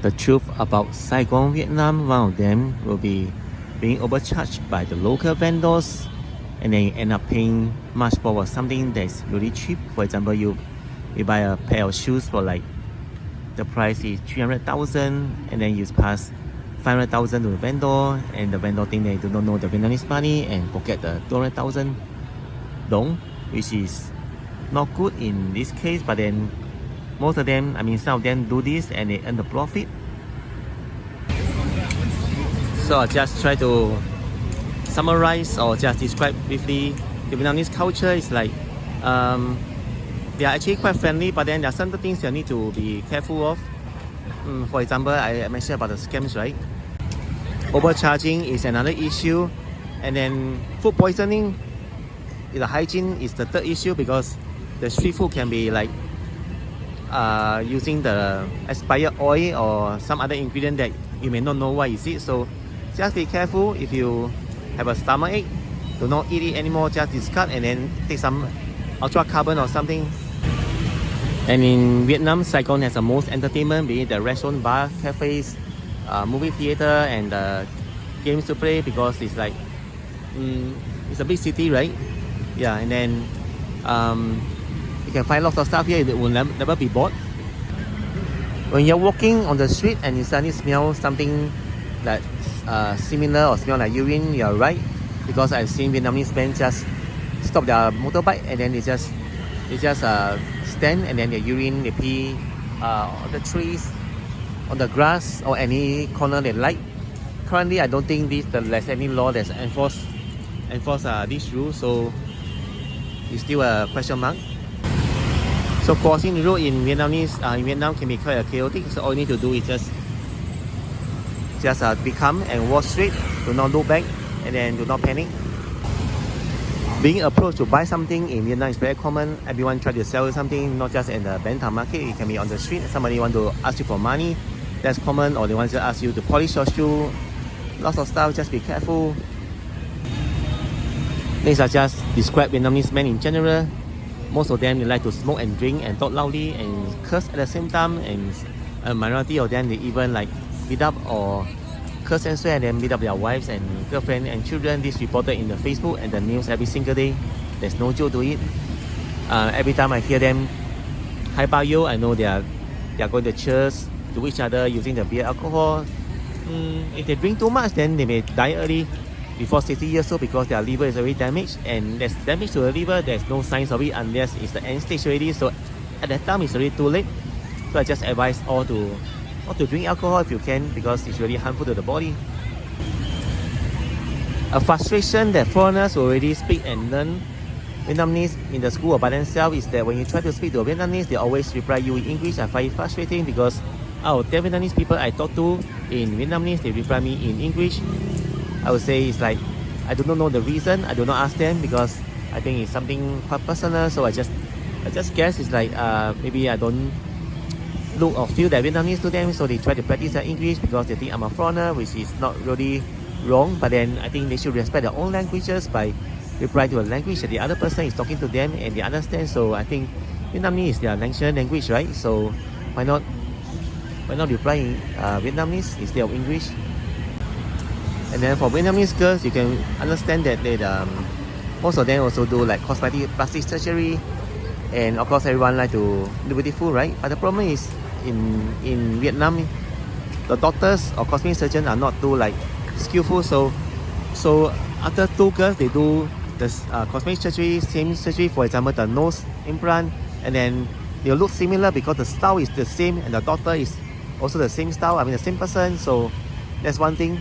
The truth about Saigon, Vietnam, one of them will be being overcharged by the local vendors, and then you end up paying much for something that's really cheap. For example, you buy a pair of shoes for like the price is 300,000, and then you pass 500,000 to the vendor, and the vendor think they do not know the Vietnamese money and pocket the 200,000 dong, which is not good in this case. But then most of them, I mean some of them do this and they earn the profit. So I just try to summarize or just describe briefly the Vietnamese culture. Is like they are actually quite friendly, but then there are some things you need to be careful of. For example, I mentioned about the scams, right? Overcharging is another issue, and then food poisoning, the hygiene is the third issue, because the street food can be like using the expired oil or some other ingredient that you may not know what is it. So just be careful. If you have a stomachache, do not eat it anymore, just discard and then take some ultra carbon or something. And in Vietnam, Saigon has the most entertainment, be it the restaurant, bar, cafes, movie theater, and games to play, because it's like it's a big city, right? Yeah, and then you can find lots of stuff here. It will never be bored. When you're walking on the street and you suddenly smell something that similar or smell like urine, you're right, because I've seen Vietnamese men just stop their motorbike and then they just stand, and then they urine, they pee on the trees, on the grass, or any corner they like. Currently, I don't think there's any law that's enforce this rule, so it's still a question mark. So crossing the road in Vietnam can be quite chaotic. So all you need to do is just be calm and walk straight. Do not look back, and then do not panic. Being approached to buy something in Vietnam is very common. Everyone try to sell you something, not just in the Bangtan market. It can be on the street. Somebody want to ask you for money. That's common. Or they want to ask you to polish your shoe. Lots of stuff. Just be careful. These are just describe Vietnamese men in general. Most of them, they like to smoke and drink and talk loudly and curse at the same time. And a minority of them, they even like beat up or curse and swear, and then beat up their wives and girlfriend and children. This reported in the Facebook and the news every single day. There's no joke to it. Every time I hear them hi bao yo, I know they are going to church to each other using the beer alcohol. If they drink too much, then they may die early, before 60 years old, because their liver is already damaged, and there's damage to the liver. There's no signs of it unless it's the end stage already. So at that time, it's already too late. So I just advise all to not to drink alcohol if you can, because it's really harmful to the body. A frustration that foreigners who already speak and learn Vietnamese in the school or by themselves is that when you try to speak to a Vietnamese, they always reply you in English. I find it frustrating, because out of 10 Vietnamese people I talk to in Vietnamese, they reply me in English. I would say it's like, I do not know the reason. I do not ask them, because I think it's something quite personal. So I just guess it's like maybe I don't look or feel that Vietnamese to them, so they try to practice their English because they think I'm a foreigner, which is not really wrong. But then I think they should respect their own languages by replying to a language that the other person is talking to them and they understand. So I think Vietnamese is their national language, right? So why not replying Vietnamese instead of English? And then for Vietnamese girls, you can understand that they most of them also do like cosmetic plastic surgery, and of course everyone like to look beautiful, right? But the problem is in Vietnam, the doctors or cosmetic surgeons are not too like skillful. So after two girls, they do this cosmetic surgery, same surgery, for example the nose implant, and then they'll look similar because the style is the same and the doctor is also the same style, I mean the same person. So that's one thing.